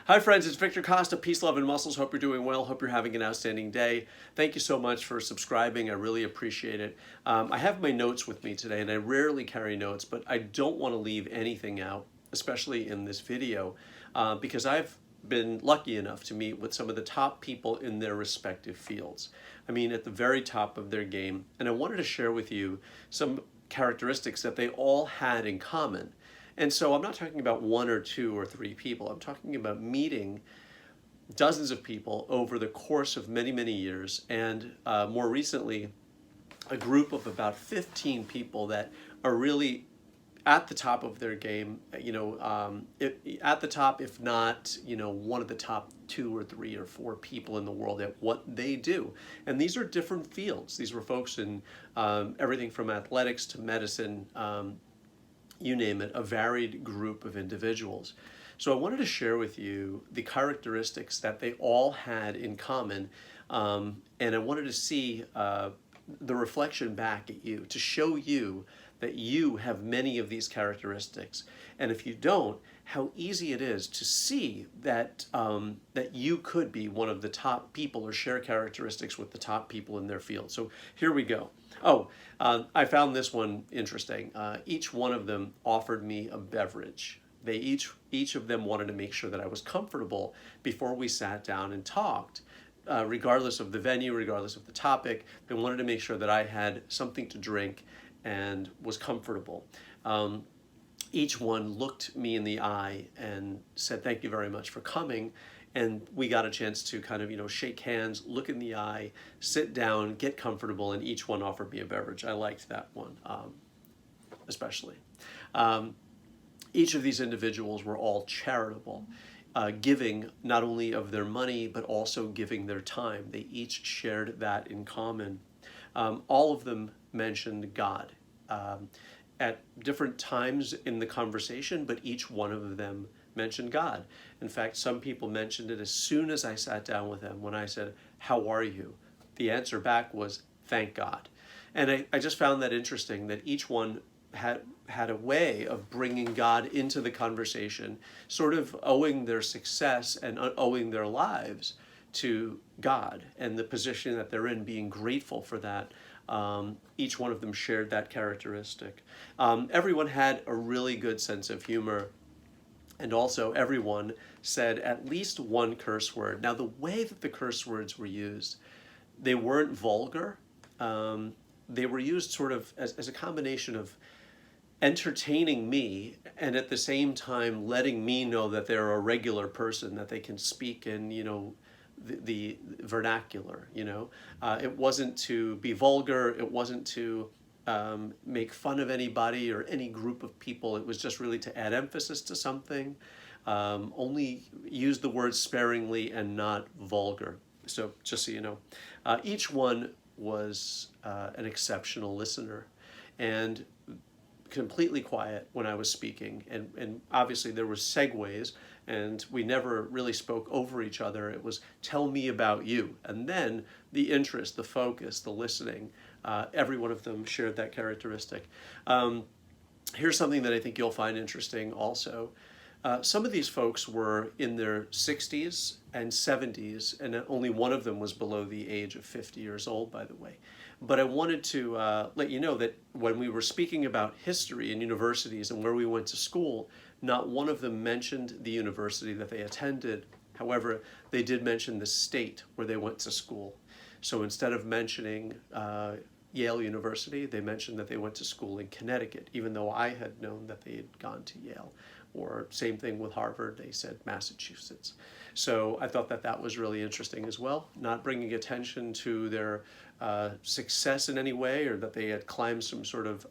Hi friends, it's Victor Costa, Peace, Love, and Muscles. Hope you're doing well. Hope you're having an outstanding day. Thank you so much for subscribing. I really appreciate it. I have my notes with me today, and I rarely carry notes, but I don't want to leave anything out, especially in this video, because I've been lucky enough to meet with some of the top people in their respective fields. I mean, at the very top of their game. And I wanted to share with you some characteristics that they all had in common. And so I'm not talking about one or two or three people. I'm talking about meeting dozens of people over the course of many, many years. And more recently, a group of about 15 people that are really at the top of their game, at the top, if not, one of the top two or three or four people in the world at what they do. And these are different fields. These were folks in everything from athletics to medicine, you name it, a varied group of individuals. So I wanted to share with you the characteristics that they all had in common, and I wanted to see the reflection back at you, to show you that you have many of these characteristics. And if you don't, how easy it is to see that that you could be one of the top people or share characteristics with the top people in their field. So here we go. Oh, I found this one interesting. Each one of them offered me a beverage. They each of them wanted to make sure that I was comfortable before we sat down and talked. Regardless of the venue, regardless of the topic, they wanted to make sure that I had something to drink and was comfortable. Each one looked me in the eye and said, "Thank you very much for coming." And we got a chance to kind of, shake hands, look in the eye, sit down, get comfortable, and each one offered me a beverage. I liked that one, especially. Each of these individuals were all charitable, giving not only of their money, but also giving their time. They each shared that in common. All of them mentioned God at different times in the conversation, but each one of them mentioned God. In fact, some people mentioned it as soon as I sat down with them. When I said, "How are you?" the answer back was, "Thank God." And I just found that interesting, that each one had a way of bringing God into the conversation, sort of owing their success and owing their lives to God and the position that they're in, being grateful for that. Each one of them shared that characteristic. Everyone had a really good sense of humor, and also everyone said at least one curse word. Now, the way that the curse words were used, they weren't vulgar. They were used sort of as a combination of entertaining me and at the same time letting me know that they're a regular person, that they can speak in, the vernacular. It wasn't to be vulgar. It wasn't to make fun of anybody or any group of people. It was just really to add emphasis to something. Only use the word sparingly and not vulgar. So just so you know, each one was an exceptional listener and completely quiet when I was speaking. And obviously there were segues, and we never really spoke over each other. It was, "Tell me about you." And then the interest, the focus, the listening, every one of them shared that characteristic. Here's something that I think you'll find interesting also. Some of these folks were in their 60s and 70s, and only one of them was below the age of 50 years old, by the way. But I wanted to let you know that when we were speaking about history and universities and where we went to school, not one of them mentioned the university that they attended. However, they did mention the state where they went to school. So instead of mentioning Yale University, they mentioned that they went to school in Connecticut, even though I had known that they had gone to Yale. Or same thing with Harvard, they said Massachusetts. So I thought that that was really interesting as well, not bringing attention to their success in any way or that they had climbed some sort of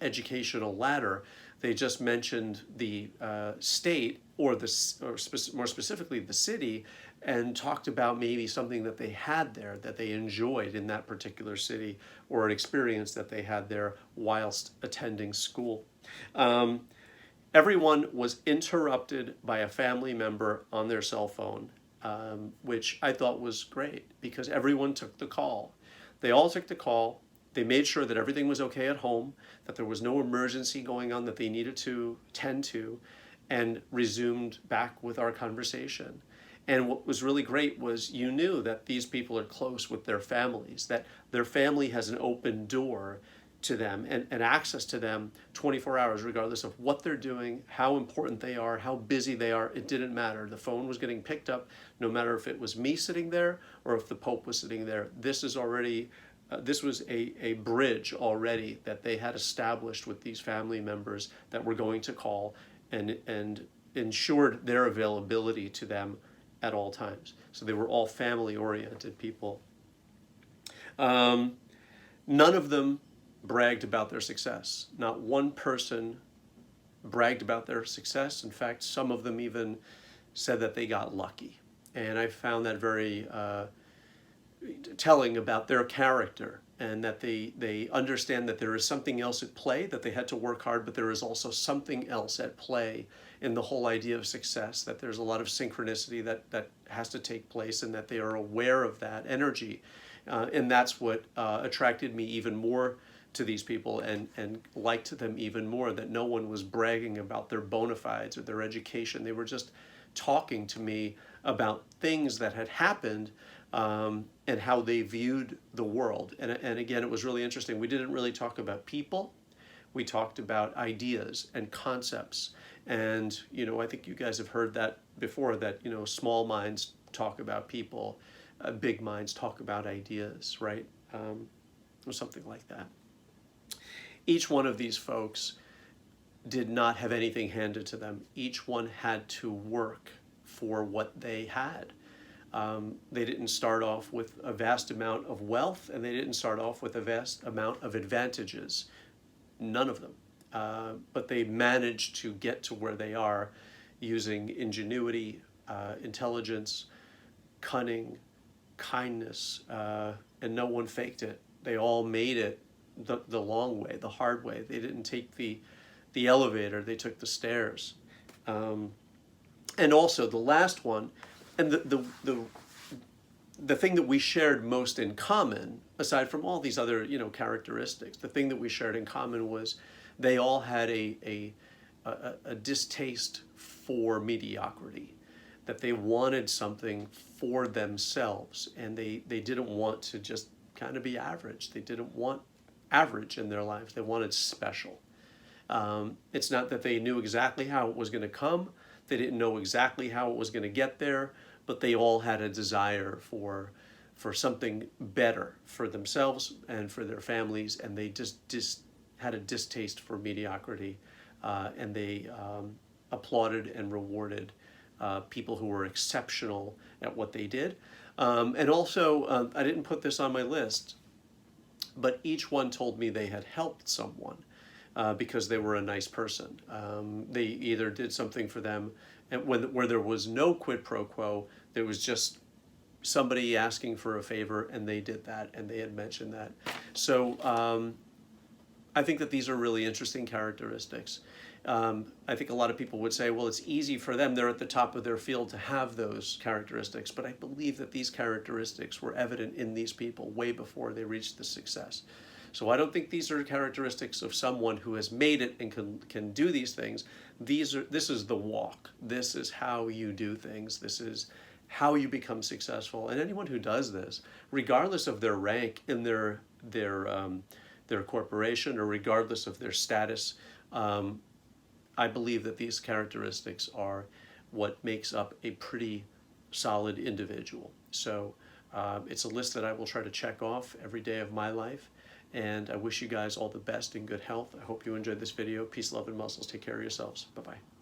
educational ladder. They just mentioned the state or more specifically the city, and talked about maybe something that they had there that they enjoyed in that particular city, or an experience that they had there whilst attending school. Everyone was interrupted by a family member on their cell phone, which I thought was great because everyone took the call. They all took the call. They made sure that everything was okay at home, that there was no emergency going on that they needed to tend to, and resumed back with our conversation. And what was really great was you knew that these people are close with their families, that their family has an open door to them and access to them 24 hours, regardless of what they're doing, how important they are, how busy they are. It didn't matter. The phone was getting picked up, no matter if it was me sitting there or if the Pope was sitting there. This is already, this was a bridge already that they had established with these family members that were going to call and ensured their availability to them at all times. So they were all family-oriented people. None of them bragged about their success. Not one person bragged about their success. In fact, some of them even said that they got lucky. And I found that very telling about their character, and that they understand that there is something else at play, that they had to work hard, but there is also something else at play in the whole idea of success, that there's a lot of synchronicity that has to take place, and that they are aware of that energy. And that's what attracted me even more to these people, and liked them even more, that no one was bragging about their bona fides or their education. They were just talking to me about things that had happened, and how they viewed the world. And again, it was really interesting. We didn't really talk about people. We talked about ideas and concepts. And, I think you guys have heard that before, that, small minds talk about people, big minds talk about ideas, right? Or something like that. Each one of these folks did not have anything handed to them. Each one had to work for what they had. They didn't start off with a vast amount of wealth, and they didn't start off with a vast amount of advantages. None of them. But they managed to get to where they are using ingenuity, intelligence, cunning, kindness, and no one faked it. They all made it the long way, the hard way. They didn't take the elevator, they took the stairs. And also the last one, and the thing that we shared most in common, aside from all these other characteristics, the thing that we shared in common was they all had a distaste for mediocrity, that they wanted something for themselves, and they didn't want to just kind of be average. They didn't want average in their lives. They wanted special. It's not that they knew exactly how it was going to come. They didn't know exactly how it was going to get there, but they all had a desire for something better for themselves and for their families, and they just had a distaste for mediocrity, and they applauded and rewarded people who were exceptional at what they did. And also, I didn't put this on my list, but each one told me they had helped someone because they were a nice person. They either did something for them, and where there was no quid pro quo, there was just somebody asking for a favor, and they did that, and they had mentioned that. So I think that these are really interesting characteristics. I think a lot of people would say, well, it's easy for them. They're at the top of their field to have those characteristics. But I believe that these characteristics were evident in these people way before they reached the success. So I don't think these are characteristics of someone who has made it and can do these things. This is the walk. This is how you do things. This is how you become successful. And anyone who does this, regardless of their rank in their corporation, or regardless of their status, I believe that these characteristics are what makes up a pretty solid individual. So it's a list that I will try to check off every day of my life. And I wish you guys all the best and good health. I hope you enjoyed this video. Peace, love, and muscles. Take care of yourselves. Bye-bye.